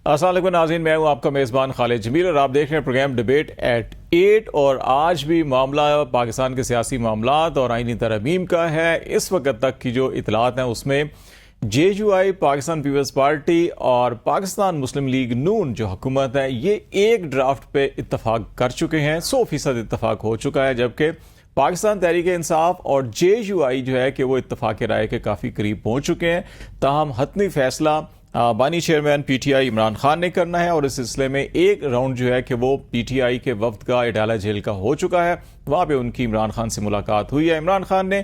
السلام علیکم ناظرین، میں ہوں آپ کا میزبان خالد جمیل اور آپ دیکھ رہے ہیں پروگرام ڈیبیٹ ایٹ 8۔ اور آج بھی معاملہ پاکستان کے سیاسی معاملات اور آئینی ترامیم کا ہے۔ اس وقت تک کی جو اطلاعات ہیں اس میں J U I, Pakistan Peoples Party اور پاکستان مسلم لیگ نون جو حکومت ہے، یہ ایک ڈرافٹ پہ اتفاق کر چکے ہیں، 100% اتفاق ہو چکا ہے، جبکہ پاکستان تحریک انصاف اور جے یو آئی جو ہے کہ وہ اتفاق رائے کے کافی قریب پہنچ چکے ہیں۔ تاہم حتمی فیصلہ بانی chairman P T I Imran Khan نے کرنا ہے، اور اس سلسلے میں ایک راؤنڈ جو ہے کہ وہ پی ٹی آئی کے وفد کا اڈالہ جیل کا ہو چکا ہے۔ وہاں پہ ان کی عمران خان سے ملاقات ہوئی ہے۔ عمران خان نے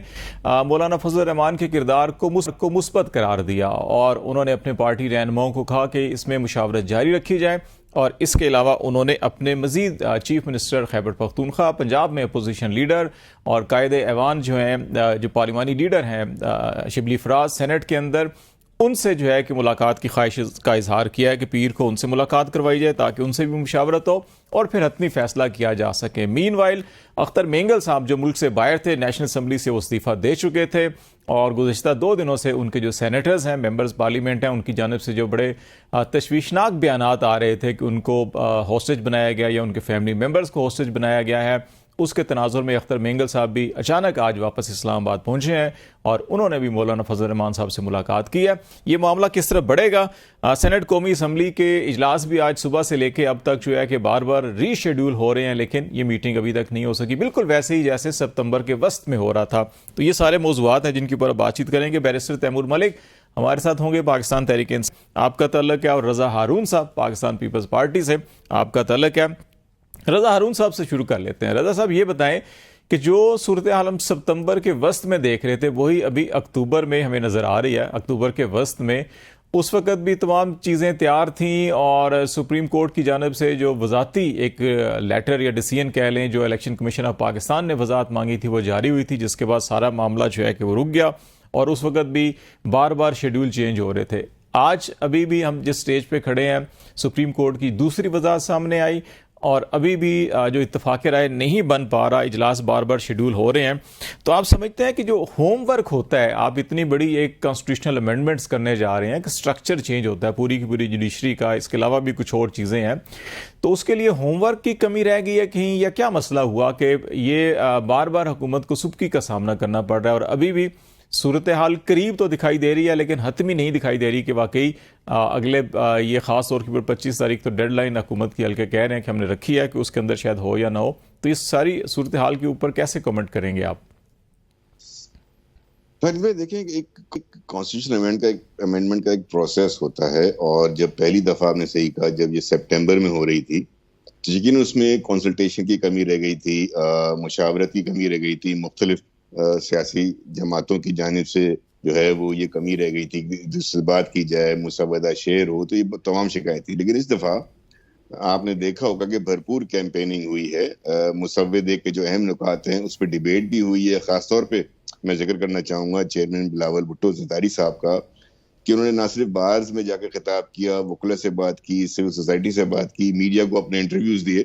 مولانا فضل الرحمان کے کردار کو مثبت قرار دیا، اور انہوں نے اپنے پارٹی رہنماؤں کو کہا کہ اس میں مشاورت جاری رکھی جائے، اور اس کے علاوہ انہوں نے اپنے مزید چیف منسٹر خیبر پختونخوا، پنجاب میں اپوزیشن لیڈر اور قائد ایوان جو ہیں، جو پارلیمانی لیڈر ہیں شبلی فراز سینٹ کے اندر، ان سے جو ہے کہ ملاقات کی خواہش کا اظہار کیا ہے کہ پیر کو ان سے ملاقات کروائی جائے تاکہ ان سے بھی مشاورت ہو اور پھر حتمی فیصلہ کیا جا سکے۔ مین وائل اختر مینگل صاحب جو ملک سے باہر تھے، نیشنل اسمبلی سے وہ استعفیٰ دے چکے تھے، اور گزشتہ 2 دنوں سے ان کے جو سینیٹرز ہیں، ممبرز پارلیمنٹ ہیں، ان کی جانب سے جو بڑے تشویشناک بیانات آ رہے تھے کہ ان کو ہاسٹیج بنایا گیا یا ان کے فیملی ممبرز کو ہاسٹیج بنایا گیا ہے، اس کے تناظر میں اختر مینگل صاحب بھی اچانک آج واپس اسلام آباد پہنچے ہیں، اور انہوں نے بھی مولانا فضل الرحمان صاحب سے ملاقات کی ہے۔ یہ معاملہ کس طرح بڑھے گا؟ سینٹ قومی اسمبلی کے اجلاس بھی آج صبح سے لے کے اب تک جو ہے کہ بار بار ری شیڈول ہو رہے ہیں، لیکن یہ میٹنگ ابھی تک نہیں ہو سکی، بالکل ویسے ہی جیسے ستمبر کے وسط میں ہو رہا تھا۔ تو یہ سارے موضوعات ہیں جن کے اوپر بات چیت کریں گے۔ بیرسٹر تیمور ملک ہمارے ساتھ ہوں گے، پاکستان تحریک انصاف آپ کا تعلق ہے، اور رضا ہارون صاحب پاکستان پیپلز پارٹی سے آپ کا تعلق ہے۔ رضا ہارون صاحب سے شروع کر لیتے ہیں۔ رضا صاحب یہ بتائیں کہ جو صورتحال ہم ستمبر کے وسط میں دیکھ رہے تھے وہی ابھی اکتوبر میں ہمیں نظر آ رہی ہے۔ اکتوبر کے وسط میں اس وقت بھی تمام چیزیں تیار تھیں، اور سپریم کورٹ کی جانب سے جو وضاحتی ایک لیٹر یا ڈیسیژن کہہ لیں جو الیکشن کمیشن آف پاکستان نے وضاحت مانگی تھی وہ جاری ہوئی تھی، جس کے بعد سارا معاملہ جو ہے کہ وہ رک گیا، اور اس وقت بھی بار بار شیڈول چینج ہو رہے تھے۔ آج ابھی بھی ہم جس سٹیج پہ کھڑے ہیں، سپریم کورٹ کی دوسری وضاحت سامنے آئی، اور ابھی بھی جو اتفاق رائے نہیں بن پا رہا، اجلاس بار بار شیڈول ہو رہے ہیں۔ تو آپ سمجھتے ہیں کہ جو ہوم ورک ہوتا ہے، آپ اتنی بڑی ایک کانسٹیٹیوشنل امینڈمنٹس کرنے جا رہے ہیں کہ اسٹرکچر چینج ہوتا ہے پوری کی پوری جوڈیشری کا، اس کے علاوہ بھی کچھ اور چیزیں ہیں، تو اس کے لیے ہوم ورک کی کمی رہ گئی ہے کہیں، یا کیا مسئلہ ہوا کہ یہ بار بار حکومت کو سبکی کا سامنا کرنا پڑ رہا ہے، اور ابھی بھی صورتحال قریب تو دکھائی دے رہی ہے لیکن حتمی نہیں دکھائی دے رہی کہ واقعی اگلے یہ خاص طور کے 25 تاریخ تو ڈیڈ لائن حکومت کی ہلکے کہہ رہے ہیں کہ ہم نے رکھی ہے کہ اس کے اندر شاید ہو یا نہ ہو، تو اس ساری صورتحال کے اوپر کیسے کمنٹ کریں گے آپ؟ دیکھیں، ایک کانسٹیٹیوشن امینڈمنٹ کا ایک پروسیس ہوتا ہے، اور جب پہلی دفعہ آپ نے صحیح کہا جب یہ سپٹمبر میں ہو رہی تھی تو یقیناً اس میں کنسلٹیشن کی کمی رہ گئی تھی، مشاورت کی کمی رہ گئی تھی، مختلف سیاسی جماعتوں کی جانب سے جو ہے وہ یہ کمی رہ گئی تھی، جس سے بات کی جائے مسودہ شیئر ہو، تو یہ تمام شکایت تھی۔ لیکن اس دفعہ آپ نے دیکھا ہوگا کہ بھرپور کیمپیننگ ہوئی ہے، مسودے کے جو اہم نکات ہیں اس پہ ڈیبیٹ بھی ہوئی ہے۔ خاص طور پہ میں ذکر کرنا چاہوں گا چیئرمین بلاول بھٹو زرداری صاحب کا، کہ انہوں نے نہ صرف بارز میں جا کے خطاب کیا، وکلا سے بات کی، سول سوسائٹی سے بات کی، میڈیا کو اپنے انٹرویوز دیے،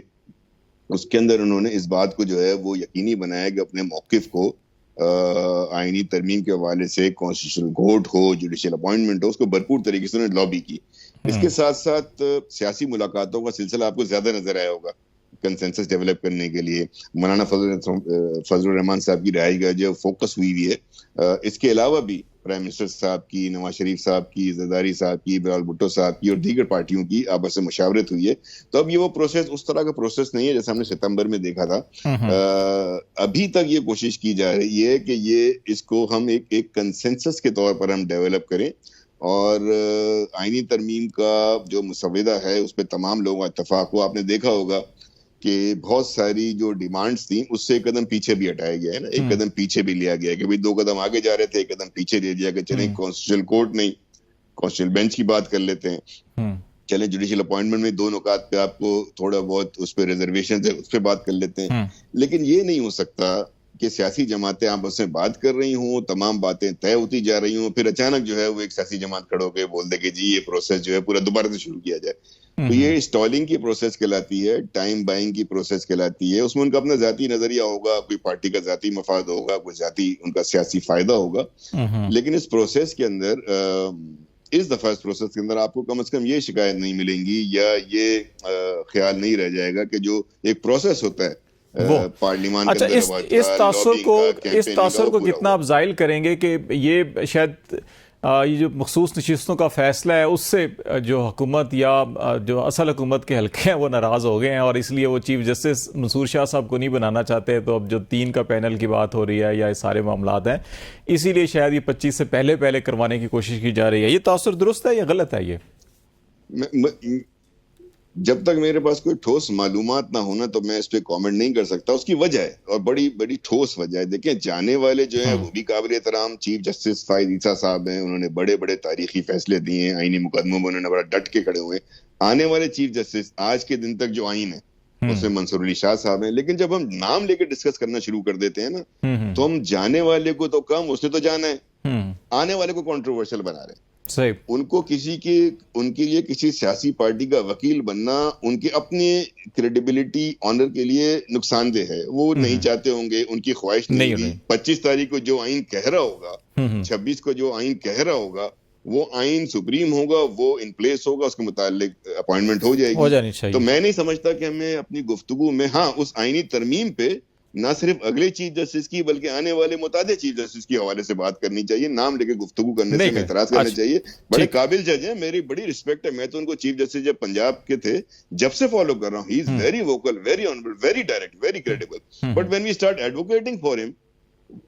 اس کے اندر انہوں نے اس بات کو جو ہے وہ یقینی بنایا کہ اپنے موقف کو آئینی ترمیم کے حوالے سے کانسٹیٹیوشنل کورٹ ہو، جوڈیشل اپوائنٹمنٹ ہو، اس کو بھرپور طریقے سے انہوں نے لابی کی۔ اس کے ساتھ ساتھ سیاسی ملاقاتوں کا سلسلہ آپ کو زیادہ نظر آیا ہوگا کنسنسس ڈیولپ کرنے کے لیے۔ مولانا فضل الرحمان صاحب کی رہائی گاہ جو فوکس ہوئی ہے، اس کے علاوہ بھی پرائم منسٹر صاحب کی، نواز شریف صاحب کی، زرداری صاحب کی، بلاول بھٹو صاحب کی اور دیگر پارٹیوں کی آپس میں مشاورت ہوئی ہے۔ تو اب یہ وہ پروسیس اس طرح کا پروسیس نہیں ہے جیسا ہم نے ستمبر میں دیکھا تھا۔ ابھی تک یہ کوشش کی جا رہی ہے کہ اس کو ہم ایک کنسنسس کے طور پر ہم ڈیولپ کریں، اور آئینی ترمیم کا جو مسودہ ہے اس پہ تمام لوگوں کا اتفاق ہو۔ آپ نے دیکھا ہوگا کہ بہت ساری جو ڈیمانڈز تھیں اس سے ایک قدم پیچھے بھی ہٹایا گیا ہے نا، ایک قدم پیچھے بھی لیا گیا ہے کہ 2 قدم آگے جا رہے تھے، ایک قدم پیچھے لے دیا کہ چلیں کانسٹیٹیوشنل کورٹ نہیں، کانسٹیٹیوشنل بینچ کی بات کر لیتے ہیں، چلیں جوڈیشل اپوائنٹمنٹ میں 2 نکات پہ آپ کو تھوڑا بہت اس پہ ریزرویشن ہے، اس پہ بات کر لیتے ہیں۔ لیکن یہ نہیں ہو سکتا کہ سیاسی جماعتیں آپس میں بات کر رہی ہوں، تمام باتیں طے ہوتی جا رہی ہوں، پھر اچانک جو ہے وہ ایک سیاسی جماعت کھڑو کے بول دے کہ جی یہ پروسیس جو ہے پورا دوبارہ سے شروع کیا جائے۔ تو یہ اسٹالنگ کی پروسیس کہلاتی ہے، ٹائم بائنگ کی پروسیس کہلاتی ہے۔ اس میں ان کا اپنا ذاتی نظریہ ہوگا، کوئی پارٹی کا ذاتی مفاد ہوگا، کوئی ذاتی ان کا سیاسی فائدہ ہوگا، لیکن اس پروسیس کے اندر اس دفعہ اس پروسیس کے اندر آپ کو کم از کم یہ شکایت نہیں ملیں گی یا یہ خیال نہیں رہ جائے گا کہ جو ایک پروسیس ہوتا ہے پارلیمان کے اندر اس تاثر کو کتنا آپ زائل کریں گے کہ یہ شاید یہ جو مخصوص نشستوں کا فیصلہ ہے اس سے جو حکومت یا جو اصل حکومت کے حلقے ہیں وہ ناراض ہو گئے ہیں اور اس لیے وہ چیف جسٹس منصور شاہ صاحب کو نہیں بنانا چاہتے، تو اب جو 3 کا پینل کی بات ہو رہی ہے یا یہ سارے معاملات ہیں اسی لیے شاید یہ 25 سے پہلے کروانے کی کوشش کی جا رہی ہے. یہ تاثر درست ہے یا غلط ہے؟ یہ جب تک میرے پاس کوئی ٹھوس معلومات نہ ہونا تو میں اس پہ کامنٹ نہیں کر سکتا. اس کی وجہ ہے اور بڑی بڑی ٹھوس وجہ ہے. دیکھیں جانے والے جو ہیں وہ بھی قابل احترام چیف جسٹس فائز عیسیٰ صاحب ہیں، انہوں نے بڑے بڑے تاریخی فیصلے دیے ہیں، آئینی مقدموں میں انہوں نے بڑا ڈٹ کے کھڑے ہوئے ہیں. آنے والے چیف جسٹس آج کے دن تک جو آئین ہے اس میں منصور علی شاہ صاحب ہیں. لیکن جب ہم نام لے کے ڈسکس کرنا شروع کر دیتے ہیں نا تو ہم جانے والے کو تو کم، اس نے تو جانا ہے، آنے والے کو کنٹروورشل بنا رہے ہیں. صحیح. ان کو ان کے لیے کسی سیاسی پارٹی کا وکیل بننا ان کے اپنے کریڈیبلٹی آنر کے لیے نقصان دہ ہے. وہ نہیں چاہتے ہوں گے، ان کی خواہش نہیں تھی. 25 تاریخ کو جو آئین کہہ رہا ہوگا، 26 کو جو آئین کہہ رہا ہوگا وہ آئین سپریم ہوگا، وہ ان پلیس ہوگا، اس کے متعلق اپوائنٹمنٹ ہو جائے گی. تو میں نہیں سمجھتا کہ ہمیں اپنی گفتگو میں اس آئینی ترمیم پہ نہ صرف اگلے چیف جسٹس کی بلکہ àنے والے متعدد چیف جسٹس کے حوالے سے بات کرنی چاہیے. نام لے کے گفتگو کرنے سے اعتراض کرنا چاہیے. بڑے قابل جج ہیں، میری بڑی رسپیکٹ ہے. میں تو ان کو چیف جسٹس جب پنجاب کے تھے جب سے فالو کر رہا ہوں. He is very vocal, very honourable, very direct, very credible. But when we start advocating for ہم،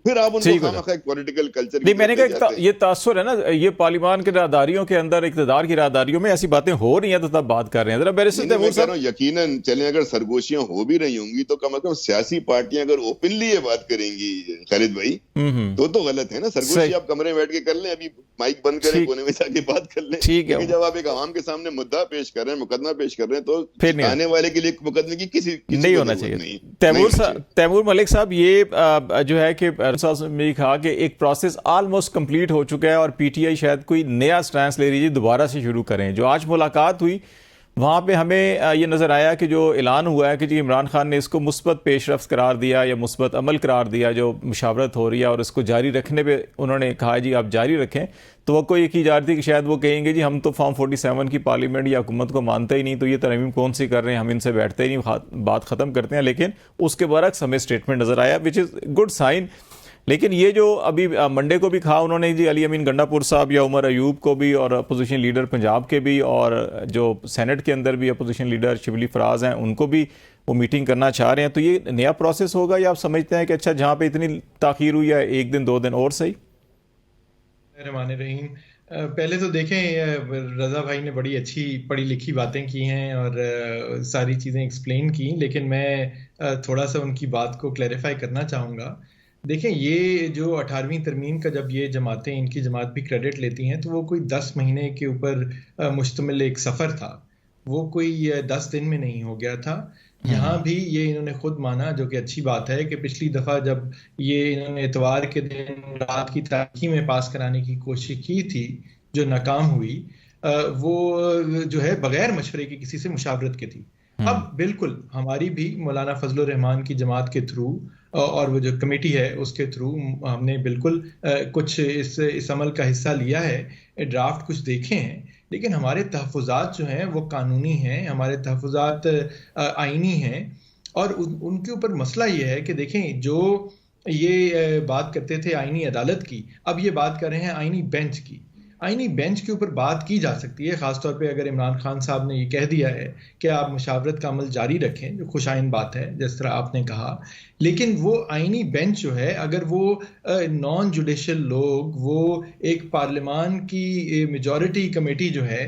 پھر آپ ان کو خامخواہ ایک پولیٹیکل کلچر نہیں. میں نے کہا یہ تاثر ہے نا، یہ پارلیمان کے راہداریوں کے اندر، اقتدار کی راہداریوں میں ایسی باتیں ہو رہی ہیں تو تب بات کر رہے ہیں. ذرا بیرسٹر تیمور صاحب، یقیناً چلیں اگر سرگوشیاں ہو بھی رہی ہوں گی تو کم از کم سیاسی پارٹیاں اگر اوپنلی یہ بات کریں گی خالد بھائی تو غلط ہے نا. سرگوشی آپ کمرے میں بیٹھ کے کر لیں، ابھی مائک بند کریں، کونے میں جا کے بات کر لیں. لیکن جب آپ ایک عوام کے سامنے مدعا پیش کر رہے ہیں، مقدمہ پیش کر رہے ہیں، تو آنے والے کے لیے مقدمے کی کسی نہیں ہونا چاہیے. تیمور ملک صاحب، یہ جو ہے کہ نے کہا کہ ایک پروسیس آلموسٹ کمپلیٹ ہو چکا ہے اور پی ٹی آئی شاید کوئی نیا سٹانس لے رہی ہے، دوبارہ سے شروع کریں. جو آج ملاقات ہوئی وہاں پہ ہمیں یہ نظر آیا کہ جو اعلان ہوا ہے کہ جی عمران خان نے اس کو مثبت پیش رفت قرار دیا یا مثبت عمل قرار دیا، جو مشاورت ہو رہی ہے، اور اس کو جاری رکھنے پہ انہوں نے کہا جی آپ جاری رکھیں. توقع یہ کی جا رہی تھی کہ شاید وہ کہیں گے جی ہم تو فارم 47 کی پارلیمنٹ یا حکومت کو مانتے ہی نہیں، تو یہ ترمیم کون سی کر رہے ہیں، ہم ان سے بیٹھتے ہی نہیں، بات ختم کرتے ہیں. لیکن اس کے برعکس ہمیں اسٹیٹمنٹ نظر آیا وچ از گڈ سائن. لیکن یہ جو ابھی منڈے کو بھی کہا انہوں نے جی علی امین گنڈا پور صاحب یا عمر ایوب کو بھی، اور اپوزیشن لیڈر پنجاب کے بھی، اور جو سینٹ کے اندر بھی اپوزیشن لیڈر شبلی فراز ہیں ان کو بھی وہ میٹنگ کرنا چاہ رہے ہیں. تو یہ نیا پروسیس ہوگا یا آپ سمجھتے ہیں کہ اچھا جہاں پہ اتنی تاخیر ہوئی ہے 1 دن 2 دن اور صحیح؟ رحمان الرحیم، پہلے تو دیکھیں رضا بھائی نے بڑی اچھی پڑھی لکھی باتیں کی ہیں اور ساری چیزیں ایکسپلین کی، لیکن میں تھوڑا سا ان کی بات کو کلیریفائی کرنا چاہوں گا. دیکھیں یہ جو 18ویں ترمیم کا جب یہ جماعتیں، ان کی جماعت بھی کریڈٹ لیتی ہیں، تو وہ کوئی 10 مہینے کے اوپر مشتمل ایک سفر تھا، وہ کوئی 10 دن میں نہیں ہو گیا تھا. یہاں بھی یہ انہوں نے خود مانا، جو کہ اچھی بات ہے، کہ پچھلی دفعہ جب یہ انہوں نے اتوار کے دن رات کی تاریخی میں پاس کرانے کی کوشش کی تھی جو ناکام ہوئی، وہ جو ہے بغیر مشورے کی کسی سے مشاورت کی تھی. اب بالکل ہماری بھی مولانا فضل الرحمان کی جماعت کے تھرو اور وہ جو کمیٹی ہے اس کے تھرو ہم نے بالکل کچھ اس عمل کا حصہ لیا ہے، ڈرافٹ کچھ دیکھے ہیں. لیکن ہمارے تحفظات جو ہیں وہ قانونی ہیں، ہمارے تحفظات آئینی ہیں، اور ان کے اوپر مسئلہ یہ ہے کہ دیکھیں جو یہ بات کرتے تھے آئینی عدالت کی، اب یہ بات کر رہے ہیں آئینی بینچ کی. آئینی بینچ کے اوپر بات کی جا سکتی ہے، خاص طور پہ اگر عمران خان صاحب نے یہ کہہ دیا ہے کہ آپ مشاورت کا عمل جاری رکھیں، جو خوشائن بات ہے جس طرح آپ نے کہا. لیکن وہ آئینی بینچ جو ہے، اگر وہ نان جوڈیشل لوگ، وہ ایک پارلیمان کی میجورٹی کمیٹی جو ہے،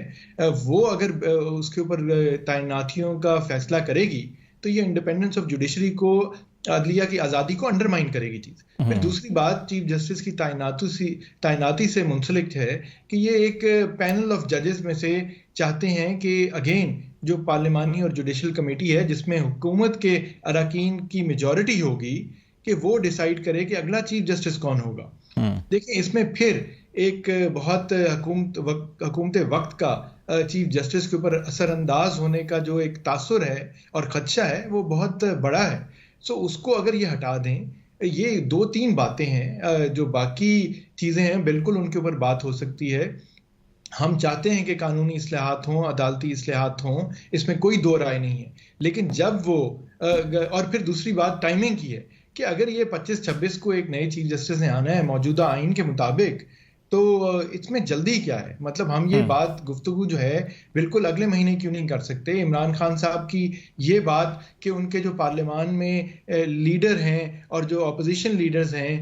وہ اگر اس کے اوپر تعیناتیوں کا فیصلہ کرے گی تو یہ انڈیپینڈنس آف جوڈیشری کو، عدلیہ کی آزادی کو انڈرمائن کرے گی چیز. پھر دوسری بات چیف جسٹس کی تعیناتی سے منسلک ہے کہ یہ ایک پینل آف ججز میں سے چاہتے ہیں کہ اگین جو پارلیمانی اور جوڈیشل کمیٹی ہے جس میں حکومت کے اراکین کی میجورٹی ہوگی، کہ وہ ڈیسائیڈ کرے کہ اگلا چیف جسٹس کون ہوگا. دیکھیں اس میں پھر ایک بہت حکومت وقت کا چیف جسٹس کے اوپر اثر انداز ہونے کا جو ایک تاثر ہے اور خدشہ ہے وہ بہت بڑا ہے. سو اس کو اگر یہ ہٹا دیں، یہ 2-3 باتیں ہیں، جو باقی چیزیں ہیں بالکل ان کے اوپر بات ہو سکتی ہے. ہم چاہتے ہیں کہ قانونی اصلاحات ہوں، عدالتی اصلاحات ہوں، اس میں کوئی دو رائے نہیں ہے، لیکن جب وہ اور پھر دوسری بات ٹائمنگ کی ہے کہ اگر یہ 25-26 کو ایک نئے چیف جسٹس نے آنا ہے موجودہ آئین کے مطابق، تو اس میں جلدی کیا ہے؟ مطلب ہم یہ بات گفتگو جو ہے بالکل اگلے مہینے کیوں نہیں کر سکتے؟ عمران خان صاحب کی یہ بات کہ ان کے جو پارلیمان میں لیڈر ہیں اور جو اپوزیشن لیڈرز ہیں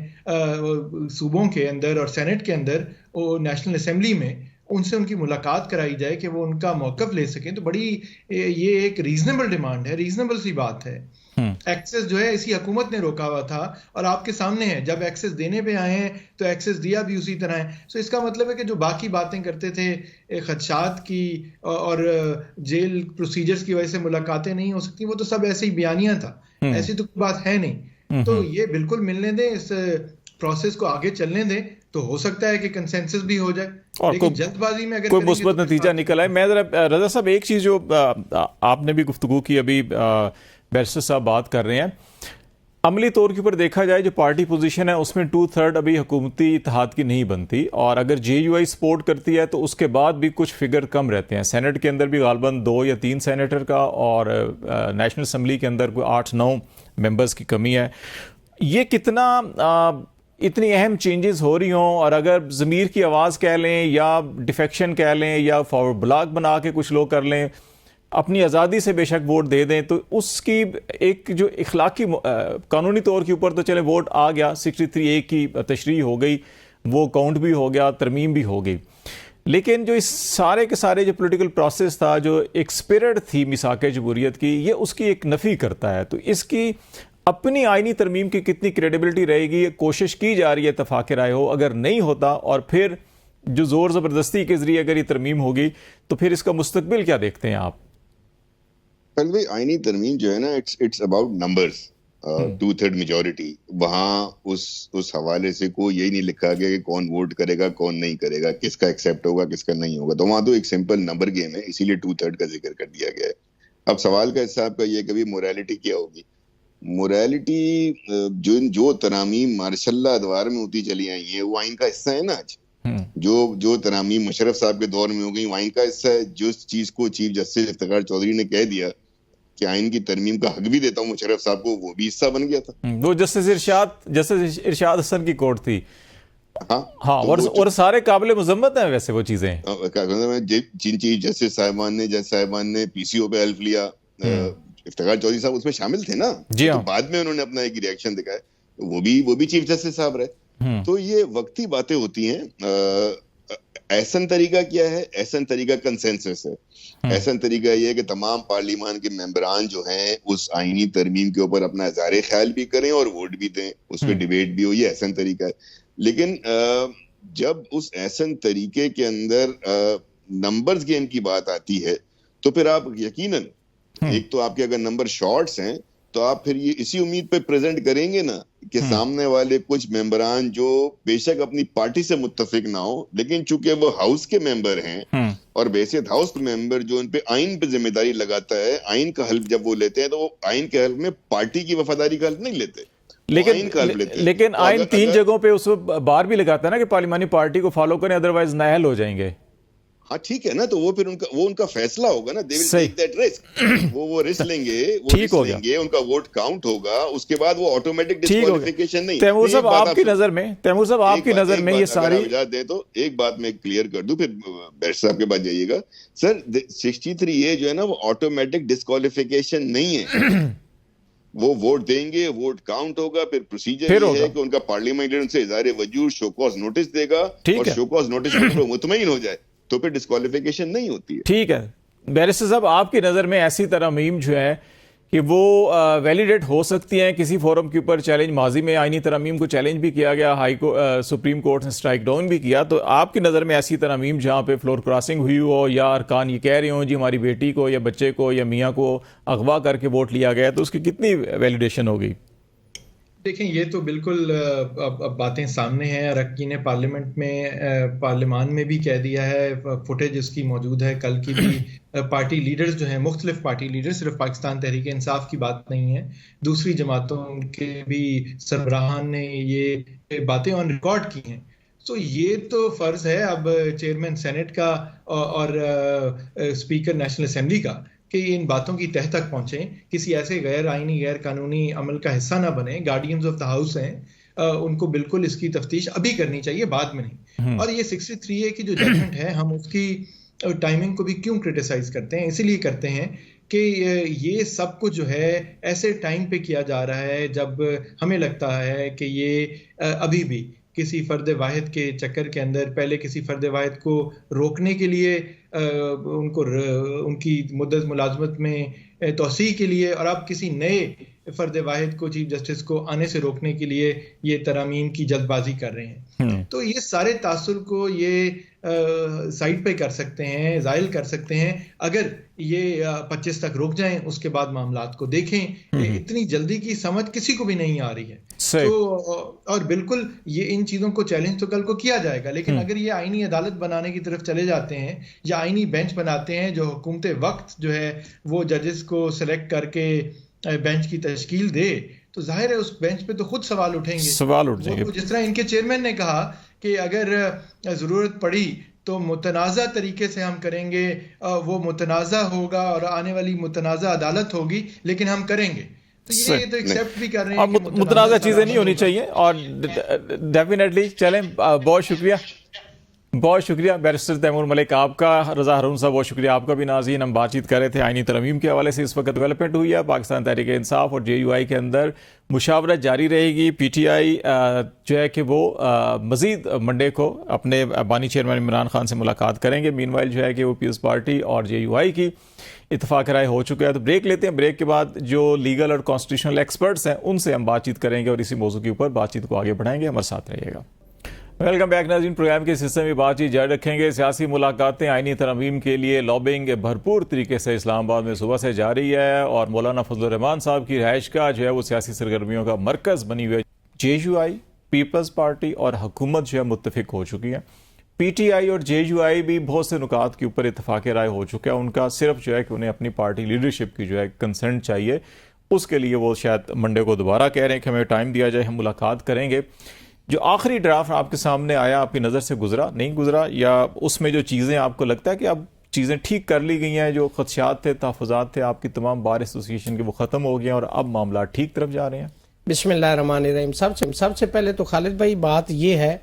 صوبوں کے اندر اور سینٹ کے اندر، وہ نیشنل اسمبلی میں، ان سے ان کی ملاقات کرائی جائے کہ وہ ان کا موقف لے سکیں، تو بڑی یہ ایک ریزنیبل ڈیمانڈ ہے، ریزنیبل سی بات ہے۔ ایکسس جو ہے اسی حکومت نے روکا ہوا تھا اور آپ کے سامنے ہے، جب ایکسس دینے پہ آئے ہیں تو ایکسس دیا بھی اسی طرح ہے۔ سو اس کا مطلب ہے کہ جو باقی باتیں کرتے تھے خدشات کی اور جیل پروسیجرز کی وجہ سے ملاقاتیں نہیں ہو سکتی، وہ تو سب ایسے ہی بیانیہ تھا، ایسی تو کوئی بات ہے نہیں۔ تو یہ بالکل ملنے دیں، اس پروسیس کو آگے چلنے دیں، تو ہو سکتا ہے کہ کنسنسس بھی ہو جائے، لیکن جلد بازی میں اگر کوئی مثبت نتیجہ نکل آئے۔ میں ذرا رضا صاحب ایک چیز جو آپ نے بھی گفتگو کی، ابھی بیرسٹر صاحب بات کر رہے ہیں، عملی طور کے اوپر دیکھا جائے جو پارٹی پوزیشن ہے اس میں 2/3 ابھی حکومتی اتحاد کی نہیں بنتی، اور اگر جے یو آئی سپورٹ کرتی ہے تو اس کے بعد بھی کچھ فگر کم رہتے ہیں۔ سینٹ کے اندر بھی غالباً 2 یا 3 سینیٹر کا، اور نیشنل اسمبلی کے اندر کوئی 8-9 ممبرز کی کمی ہے۔ یہ کتنا اتنی اہم چینجز ہو رہی ہوں، اور اگر ضمیر کی آواز کہہ لیں یا ڈیفیکشن کہہ لیں یا فارورڈ بلاک بنا کے کچھ لوگ کر لیں، اپنی آزادی سے بے شک ووٹ دے دیں، تو اس کی ایک جو اخلاقی قانونی طور کے اوپر تو چلے ووٹ آ گیا، 63A کی تشریح ہو گئی، وہ کاؤنٹ بھی ہو گیا، ترمیم بھی ہو گئی، لیکن جو اس سارے کے سارے جو پولیٹیکل پروسیس تھا، جو ایک سپرٹ تھی میثاق جمہوریت کی، یہ اس کی ایک نفی کرتا ہے۔ تو اس کی اپنی آئینی ترمیم کی کتنی کریڈیبلٹی رہے گی؟ کوشش کی جا رہی ہے اتفاق رائے ہو، اگر نہیں ہوتا اور پھر جو زور زبردستی کے ذریعے اگر یہ ترمیم ہوگی تو پھر اس کا مستقبل کیا دیکھتے ہیں آپ؟ پہلے آئینی ترمیم جو ہے نا، اٹس اباؤٹ نمبرز، 2/3 میجورٹی۔ وہاں اس حوالے سے کوئی یہی نہیں لکھا گیا کہ کون ووٹ کرے گا کون نہیں کرے گا، کس کا ایکسیپٹ ہوگا کس کا نہیں ہوگا، تو وہاں تو ایک سمپل نمبر گیم ہے، اسی لیے 2/3 کا ذکر کر دیا گیا ہے۔ اب سوال کا حصہ آپ کا یہ کبھی موریلٹی کیا ہوگی؟ موریلٹی جو ترامیم ماشاء اللہ ادوار میں ہوتی چلی آئی ہیں وہ آئین کا حصہ ہے نا۔ آج جو ترامیم مشرف صاحب کے دور میں ہو گئی وہ آئین کا حصہ ہے۔ جس چیز کو چیف جسٹس افتخار چودھری نے کہہ دیا کہ آئین کی ترمیم کا حق بھی دیتا ہوں مشرف صاحب کو، وہ بھی حصہ بن گیا تھا۔ وہ جسٹس ارشاد حسن کی کوٹ تھی۔ ہاں، اور سارے قابل مذمت ہیں ویسے وہ چیزیں۔ جن چیف جسٹس صاحبان نے جج صاحبان نے پی سی او پہ حلف لیا، افتخار چودھری صاحب اس میں شامل تھے نا، جی ہاں، بعد میں انہوں نے اپنا ایک ریئیکشن دکھایا، وہ بھی چیف جسٹس صاحب رہے۔ تو یہ وقتی باتیں ہوتی ہیں۔ احسن طریقہ کیا ہے؟ احسن طریقہ کنسنسس ہے۔ احسن طریقہ یہ ہے کہ تمام پارلیمان کے ممبران جو ہیں اس آئینی ترمیم کے اوپر اپنا اظہار خیال بھی کریں اور ووٹ بھی دیں، اس پہ ڈیبیٹ بھی ہو، یہ احسن طریقہ ہے۔ لیکن جب اس احسن طریقے کے اندر نمبرز گیم کی بات آتی ہے تو پھر آپ یقیناً، ایک تو آپ کے اگر نمبر شارٹس ہیں تو آپ پھر یہ اسی امید پہ پریزنٹ کریں گے نا کہ سامنے والے کچھ ممبران جو بے شک اپنی پارٹی سے متفق نہ ہو، لیکن چونکہ وہ ہاؤس کے ممبر ہیں اور بیسیت ہاؤس کے ممبر جو ان پہ آئین پہ ذمہ داری لگاتا ہے، آئین کا حلف جب وہ لیتے ہیں تو وہ آئین کے حلف میں پارٹی کی وفاداری کا حلف نہیں لیتے، لیکن آئین 3 جگہوں پہ اس بار بھی لگاتا ہے نا کہ پارلیمانی پارٹی کو فالو کریں ادروائز نااہل ہو جائیں گے۔ ہاں ٹھیک ہے نا، تو وہ پھر ان کا فیصلہ ہوگا نا، they will take that risk، وہ رسک لیں گے، ان کا ووٹ کاؤنٹ ہوگا، اس کے بعد وہ آٹومیٹک ڈسکوالیفیکیشن نہیں۔ تیمور صاحب آپ کی نظر میں یہ ساری اجازت دے تو ایک بات میں کلیئر کر دوں، پھر بیرسٹر صاحب کے بعد جائیے گا۔ سر 63A جو ہے نا وہ آٹومیٹک ڈسکوالیفیکیشن نہیں ہے، وہ ووٹ دیں گے، ووٹ کاؤنٹ ہوگا، پھر پروسیجر یہ ہے کہ ان کا پارلیمنٹ ان سے اظہار وجود شو کاز نوٹس دے گا، اور شو کاز نوٹس پر مطمئن ہو جائے تو پھر ڈسکوالیفیکیشن نہیں ہوتی ہے۔ ٹھیک ہے بیرسٹر صاحب، آپ کی نظر میں ایسی ترامیم جو ہے کہ وہ ویلیڈیٹ ہو سکتی ہیں کسی فورم کے اوپر؟ چیلنج ماضی میں آئینی ترامیم کو چیلنج بھی کیا گیا، سپریم کورٹ نے اسٹرائک ڈاؤن بھی کیا، تو آپ کی نظر میں ایسی ترامیم جہاں پہ فلور کراسنگ ہوئی ہو یا ارکان یہ کہہ رہے ہوں جی ہماری بیٹی کو یا بچے کو یا میاں کو اغوا کر کے ووٹ لیا گیا، تو اس کی کتنی ویلیڈیشن ہوگی؟ دیکھیں یہ تو بالکل اب باتیں سامنے ہیں، اراکین پارلیمان میں بھی کہہ دیا ہے، فوٹیج اس کی موجود ہے، کل کی بھی پارٹی لیڈرز جو ہیں، مختلف پارٹی لیڈرز، صرف پاکستان تحریک انصاف کی بات نہیں ہے، دوسری جماعتوں کے بھی سربراہان نے یہ باتیں آن ریکارڈ کی ہیں۔ تو یہ تو فرض ہے اب چیئرمین سینٹ کا اور اسپیکر نیشنل اسمبلی کا کہ یہ ان باتوں کی تہ تک پہنچیں, کسی ایسے غیر آئینی غیر قانونی عمل کا حصہ نہ بنے. گارڈینز آف دا ہاؤس ہیں, ان کو بالکل اس کی تفتیش ابھی کرنی چاہیے, بعد میں نہیں. اور یہ 63A کی جو ججمنٹ ہے, ہم اس کی ٹائمنگ کو بھی کیوں کرٹیسائز کرتے ہیں؟ اسی لیے کرتے ہیں کہ یہ سب کچھ جو ہے ایسے ٹائم پہ کیا جا رہا ہے جب ہمیں لگتا ہے کہ یہ ابھی بھی کسی فرد واحد کے چکر کے اندر, پہلے کسی فرد واحد کو روکنے کے لیے ان کی مدت ملازمت میں توسیع کے لیے, اور اب کسی نئے فرد واحد کو, چیف جسٹس کو آنے سے روکنے کے لیے یہ ترامیم کی جلد بازی کر رہے ہیں. تو یہ سارے تاثر کو یہ سائڈ پہ کر سکتے ہیں, زائل کر سکتے ہیں اگر یہ 25 تک رک جائیں, اس کے بعد معاملات کو دیکھیں. اتنی جلدی کی سمجھ کسی کو بھی نہیں آ رہی ہے. تو اور بالکل یہ ان چیزوں کو چیلنج تو کل کو کیا جائے گا, لیکن اگر یہ آئینی عدالت بنانے کی طرف چلے جاتے ہیں یا آئینی بینچ بناتے ہیں جو حکومت وقت جو ہے وہ ججز کو سلیکٹ کر کے بینچ کی تشکیل دے, تو ظاہر ہے اس بینچ پہ تو خود سوال اٹھیں گے. سوال اٹھ جائیں گے. جس طرح ان کے چیئرمین نے کہا کہ اگر ضرورت پڑی تو متنازع طریقے سے ہم کریں گے, وہ متنازع ہوگا اور آنے والی متنازع عدالت ہوگی, لیکن ہم کریں گے. تو یہ تو ایکسیپٹ بھی کر رہے ہیں کہ متنازع چیزیں نہیں ہونی چاہیے. اور ڈیفینیٹلی چلیں, بہت شکریہ, بہت شکریہ بیرسٹر تیمور ملک آپ کا. رضا ہارون صاحب بہت شکریہ آپ کا بھی. ناظرین, ہم بات چیت کر رہے تھے آئینی ترمیم کے حوالے سے. اس وقت ڈیولپمنٹ ہوئی ہے پاکستان تحریک انصاف اور JUI کے اندر مشاورت جاری رہے گی. PTI جو ہے کہ وہ مزید منڈے کو اپنے بانی چیئرمین عمران خان سے ملاقات کریں گے. مین وائل جو ہے کہ وہ پیپلز پارٹی اور JUI کی اتفاق رائے ہو چکا ہے. تو بریک لیتے ہیں, بریک کے بعد جو لیگل اور کانسٹیٹیوشنل ایکسپرٹس ہیں ان سے ہم بات چیت کریں گے اور اسی موضوع کے اوپر بات چیت کو آگے بڑھائیں گے. ہمارے ساتھ رہیے گا. ویلکم بیک ناظرین, پروگرام کے حصے میں بات چیت جاری رکھیں گے. سیاسی ملاقاتیں آئینی ترمیم کے لیے لابنگ بھرپور طریقے سے اسلام آباد میں صبح سے جاری ہے, اور مولانا فضل الرحمان صاحب کی رہائش کا جو ہے وہ سیاسی سرگرمیوں کا مرکز بنی ہوئی ہے. JUI, پیپلز پارٹی اور حکومت جو ہے متفق ہو چکی ہیں. PTI اور JUI بھی بہت سے نکات کے اوپر اتفاق رائے ہو چکا ہے. ان کا صرف جو ہے کہ انہیں اپنی پارٹی لیڈرشپ کی جو ہے کنسنٹ چاہیے, اس کے لیے وہ شاید منڈے کو دوبارہ کہہ رہے ہیں کہ ہمیں ٹائم دیا جائے, ہم ملاقات کریں گے. جو آخری ڈرافٹ آپ کے سامنے آیا, آپ کی نظر سے گزرا, نہیں گزرا, یا اس میں جو چیزیں آپ کو لگتا ہے کہ اب چیزیں ٹھیک کر لی گئی ہیں, جو خدشات تھے, تحفظات تھے آپ کی تمام بار ایسوسیشن کے, وہ ختم ہو گئے ہیں اور اب معاملات ٹھیک طرف جا رہے ہیں؟ بسم اللہ الرحمن الرحیم. سب سے پہلے تو خالد بھائی بات یہ ہے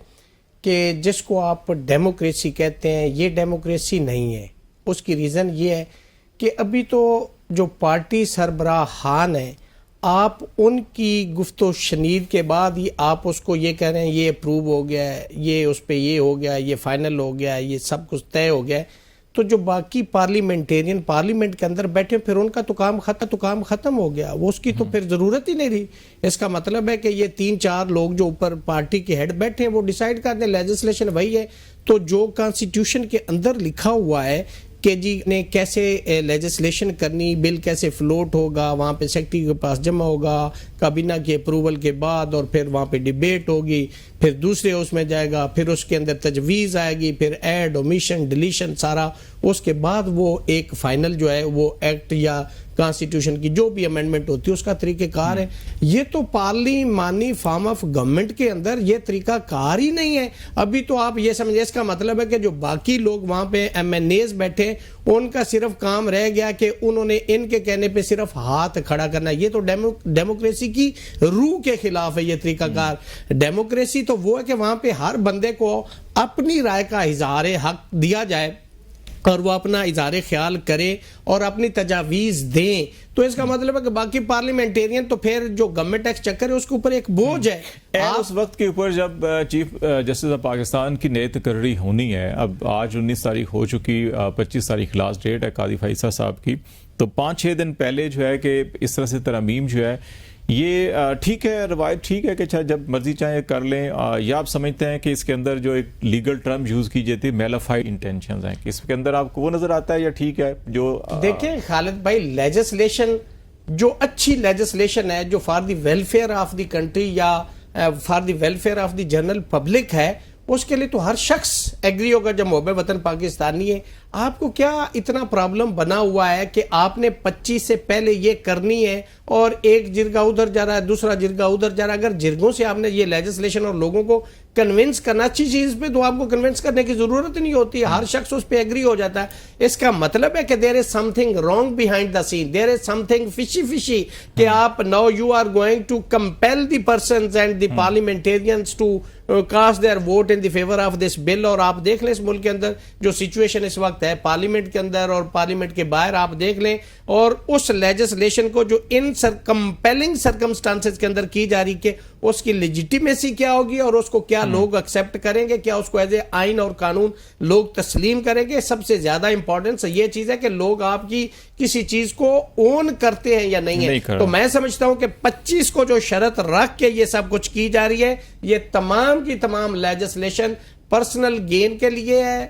کہ جس کو آپ ڈیموکریسی کہتے ہیں, یہ ڈیموکریسی نہیں ہے. اس کی ریزن یہ ہے کہ ابھی تو جو پارٹی سربراہان ہیں, آپ ان کی گفت و شنید کے بعد ہی آپ اس کو یہ کہہ رہے ہیں یہ اپروو ہو گیا ہے, یہ اس پہ یہ ہو گیا, یہ فائنل ہو گیا, یہ سب کچھ طے ہو گیا ہے. تو جو باقی پارلیمنٹیرین پارلیمنٹ کے اندر بیٹھے, پھر ان کا تو کام ختم ہو گیا, وہ اس کی تو پھر ضرورت ہی نہیں رہی. اس کا مطلب ہے کہ یہ 3-4 لوگ جو اوپر پارٹی کے ہیڈ بیٹھے ہیں وہ ڈیسائیڈ کرتے ہیں. لیجسلیشن وہی ہے. تو جو کانسٹیٹیوشن کے اندر لکھا ہوا ہے کہ جی نے کیسے لیجسلیشن کرنی, بل کیسے فلوٹ ہوگا, وہاں پہ سیکرٹری کے پاس جمع ہوگا کابینہ کے اپروول کے بعد, اور پھر وہاں پہ ڈیبیٹ ہوگی, پھر دوسرے اس میں جائے گا, پھر اس کے اندر تجویز آئے گی, پھر ایڈ, اومیشن, ڈیلیشن سارا, اس کے بعد وہ ایک فائنل جو ہے وہ ایکٹ یا کانسٹیٹیوشن کی جو بھی امینڈمنٹ ہوتی ہے اس کا طریقہ کار ہے. یہ تو پارلیمانی فارم آف گورنمنٹ کے اندر یہ طریقہ کار ہی نہیں ہے. ابھی تو آپ یہ سمجھیں, اس کا مطلب ہے کہ جو باقی لوگ وہاں پہ MNAs بیٹھے ان کا صرف کام رہ گیا کہ انہوں نے ان کے کہنے پہ صرف ہاتھ کھڑا کرنا. یہ تو ڈیموکریسی کی روح کے خلاف ہے یہ طریقہ کار. ڈیموکریسی تو وہ ہے کہ وہاں پہ ہر بندے کو اپنی رائے کا اظہار حق دیا جائے اور وہ اپنا اظہار خیال کرے اور اپنی تجاویز دیں. تو اس کا مطلب ہے کہ باقی پارلیمنٹیرین تو پھر جو گورنمنٹ ٹیکس چکر ہے اس کے اوپر ایک بوجھ ہے. اس وقت کے اوپر جب چیف جسٹس آف پاکستان کی نئی تقرری ہونی ہے, اب آج 19 تاریخ ہو چکی, 25 تاریخ لاسٹ ڈیٹ ہے قاضی فائصہ صاحب کی, تو 5-6 دن پہلے جو ہے کہ اس طرح سے ترامیم جو ہے یہ ٹھیک ہے, روایت ٹھیک ہے کہ جب مرضی چاہیں کر لیں, یا آپ سمجھتے ہیں کہ اس کے اندر جو ایک لیگل ٹرم یوز کی جاتی ہے میلافائڈ انٹینشنز ہیں, کہ اس کے اندر آپ کو وہ نظر آتا ہے یا ٹھیک ہے؟ جو دیکھیں خالد بھائی, لیجسلیشن جو اچھی لیجسلیشن ہے, جو for the welfare of the country یا for the welfare of the general public ہے, اس کے لیے تو ہر شخص ایگری ہوگا جب محب وطن پاکستانی ہے. آپ کو کیا اتنا پرابلم بنا ہوا ہے کہ آپ نے 25 سے پہلے یہ کرنی ہے اور ایک جرگہ ادھر جا رہا ہے, دوسرا جرگہ ادھر جا رہا ہے. اگر جرگوں سے آپ نے یہ لیجسلیشن اور لوگوں کو کنونس کرنا, اچھی چیز پہ تو آپ کو کنونس کرنے کی ضرورت نہیں ہوتی ہے, ہر شخص اس پہ ایگری ہو جاتا ہے. اس کا مطلب ہے کہ there is something wrong behind the scene, there is something fishy کہ آپ now you are going to compel the persons and the parliamentarians to cast their vote in the favour of this bill. اور آپ دیکھ لیں اس ملک کے اندر جو situation اس وقت ہے پارلیمنٹ کے اندر اور پارلیمنٹ کے باہر, آپ دیکھ لیں, اور اس لیجسلیشن کو جو ان کمپیلنگ سرکمسٹانسز کے اندر کی جا رہی کہ اس کی لیجیٹیمیسی کیا ہوگی اور اس کو کیا لوگ ایکسیپٹ کریں گے, کیا اس کو ایز اے آئین اور قانون لوگ تسلیم کریں گے. سب سے زیادہ امپورٹنس یہ چیز ہے کہ لوگ آپ کی کسی چیز کو اون کرتے ہیں یا نہیں ہے. تو میں سمجھتا ہوں کہ 25 کو جو شرط رکھ کے یہ سب کچھ کی جا رہی ہے, یہ تمام کی تمام لیجسلیشن پرسنل گین کے لیے ہے,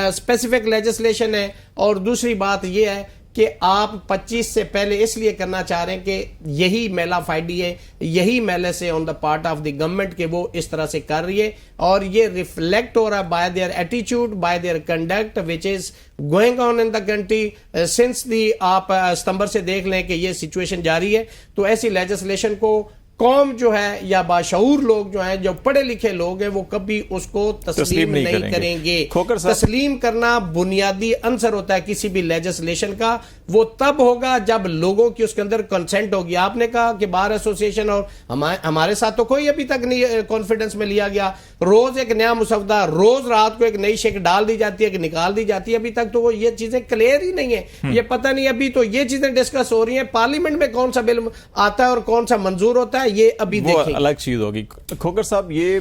اسپیسیفک لیجسلیشن ہے. اور دوسری بات یہ ہے کہ آپ 25 سے پہلے اس لیے کرنا چاہ رہے ہیں کہ یہی میلا فائڈی ہے, یہی میلے سے on the part of the government کہ وہ اس طرح سے کر رہی ہے, اور یہ ریفلیکٹ ہو رہا ہے بائی دیئر ایٹیچیوڈ, by their conduct which is going on in the country since the. آپ ستمبر سے دیکھ لیں کہ یہ سچویشن جاری ہے. تو ایسی لیجسلیشن کو قوم جو ہے یا باشعور لوگ جو ہیں, جو پڑھے لکھے لوگ ہیں, وہ کبھی اس کو تسلیم نہیں کریں گے. تسلیم کرنا بنیادی عنصر ہوتا ہے کسی بھی لیجسلیشن کا. وہ تب ہوگا جب لوگوں کی اس کے اندر کنسنٹ ہوگی. آپ نے کہا کہ بار ایسوسیشن اور ہمارے ساتھ تو کوئی ابھی تک نہیں کانفیڈنس میں لیا گیا. روز ایک نیا مسودہ, روز رات کو ایک نئی شکل ڈال دی جاتی ہے کہ نکال دی جاتی ہے. ابھی تک تو وہ یہ چیزیں کلیئر ہی نہیں ہیں. یہ پتہ نہیں ابھی تو یہ چیزیں ڈسکس ہو رہی ہیں پارلیمنٹ میں کون سا بل آتا ہے اور کون سا منظور ہوتا ہے, یہ ابھی وہ الگ چیز ہوگی. کھوکر صاحب, یہ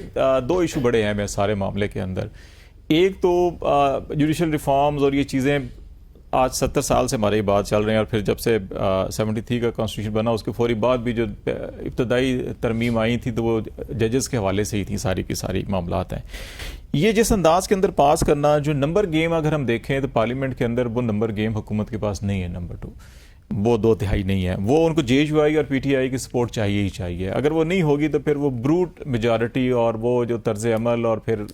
دو ایشو بڑے ہیں سارے معاملے کے اندر. ایک تو جوڈیشل ریفارمز اور یہ چیزیں آج 70 سال سے ہمارے بات چل رہے ہیں, اور پھر جب سے 73 کا کانسٹیٹیوشن بنا اس کے فوری بعد بھی جو ابتدائی ترمیم آئی تھی تو وہ ججز کے حوالے سے ہی تھی ساری کی ساری معاملات ہیں. یہ جس انداز کے اندر پاس کرنا, جو نمبر گیم اگر ہم دیکھیں تو پارلیمنٹ کے اندر وہ نمبر گیم حکومت کے پاس نہیں ہے. نمبر 2 وہ 2/3 نہیں ہے. وہ ان کو جے یو آئی اور پی ٹی آئی کی سپورٹ چاہیے ہی چاہیے. اگر وہ نہیں ہوگی تو پھر وہ بروٹ میجارٹی اور وہ جو طرز عمل اور پھر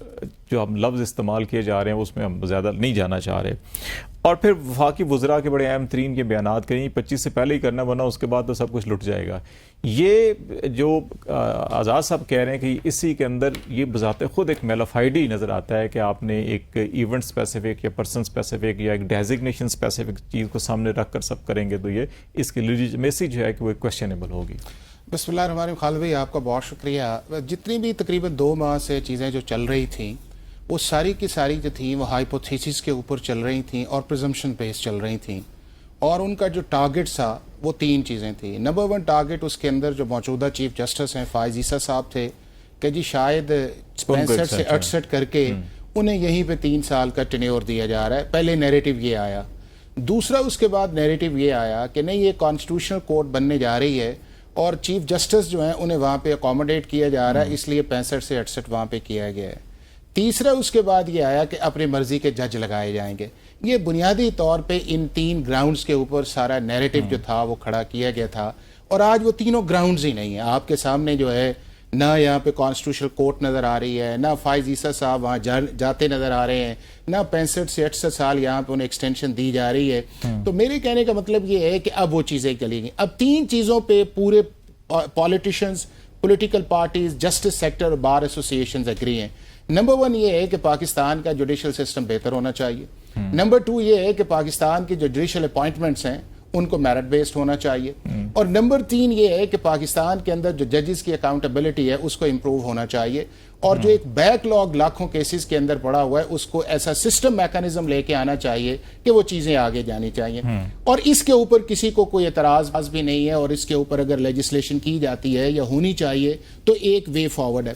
جو ہم لفظ استعمال کیے جا رہے ہیں اس میں ہم زیادہ نہیں جانا چاہ رہے. اور پھر وفاقی وزراء کے بڑے اہم ترین کے بیانات کریں 25 سے پہلے ہی کرنا, ورنہ اس کے بعد تو سب کچھ لٹ جائے گا. یہ جو آزاد صاحب کہہ رہے ہیں کہ اسی کے اندر یہ بذات خود ایک میلافائڈی نظر آتا ہے کہ آپ نے ایک ایونٹ اسپیسیفک یا پرسن اسپیسیفک یا ایک ڈیزگنیشن اسپیسیفک چیز کو سامنے رکھ کر سب کریں گے تو یہ اس کی لیجیٹمیسی جو ہے کہ وہ کویسچنیبل ہوگی. بسم اللہ الرحمن الرحیم. خالد بھائی آپ کا بہت شکریہ. جتنی بھی تقریباً 2 ماہ سے چیزیں جو چل رہی تھیں وہ ساری کی ساری جو تھیں وہ ہائپوتھیسس کے اوپر چل رہی تھیں اور پرزمپشن بیس چل رہی تھیں, اور ان کا جو ٹارگٹ تھا وہ 3 چیزیں تھیں. نمبر 1 ٹارگٹ اس کے اندر جو موجودہ چیف جسٹس ہیں فائز عیسیٰ صاحب تھے کہ جی شاید 65 سے 68 کر کے انہیں یہیں پہ 3 سال کا ٹینیور دیا جا رہا ہے. پہلے نیریٹو یہ آیا. دوسرا اس کے بعد نیریٹو یہ آیا کہ نہیں, یہ کانسٹیٹیوشنل کورٹ بننے جا رہی ہے اور چیف جسٹس جو ہیں انہیں وہاں پہ اکوموڈیٹ کیا جا رہا ہے, اس لیے 65 سے 68 وہاں پہ کیا گیا ہے. تیسرا اس کے بعد یہ آیا کہ اپنی مرضی کے جج لگائے جائیں گے. یہ بنیادی طور پہ ان 3 گراؤنڈز کے اوپر سارا نیریٹو جو تھا وہ کھڑا کیا گیا تھا, اور آج وہ تینوں گراؤنڈز ہی نہیں ہیں. آپ کے سامنے جو ہے نہ یہاں پہ کانسٹیٹیوشنل کورٹ نظر آ رہی ہے, نہ فائز عیسیٰ صاحب وہاں جاتے نظر آ رہے ہیں, نہ 65 سے 68 سال یہاں پہ انہیں ایکسٹینشن دی جا رہی ہے. تو میرے کہنے کا مطلب یہ ہے کہ اب وہ چیزیں چلی گئیں. اب 3 چیزوں پہ پورے politicians, political parties, justice sector اور بار ایسوسیشنز ایگری ہیں. نمبر 1 یہ ہے کہ پاکستان کا جوڈیشل سسٹم بہتر ہونا چاہیے. نمبر 2 یہ ہے کہ پاکستان کی جو جوڈیشل اپوائنٹمنٹس ہیں ان کو میرٹ بیسڈ ہونا چاہیے. اور نمبر 3 یہ ہے کہ پاکستان کے اندر جو ججز کی اکاؤنٹیبلٹی ہے اس کو امپروو ہونا چاہیے, اور جو ایک بیک لاگ لاکھوں کیسز کے اندر پڑا ہوا ہے اس کو ایسا سسٹم میکانزم لے کے آنا چاہیے کہ وہ چیزیں آگے جانی چاہیے. اور اس کے اوپر کسی کو کوئی اعتراض بھی نہیں ہے, اور اس کے اوپر اگر لیجسلیشن کی جاتی ہے یا ہونی چاہیے تو ایک وے فارورڈ ہے.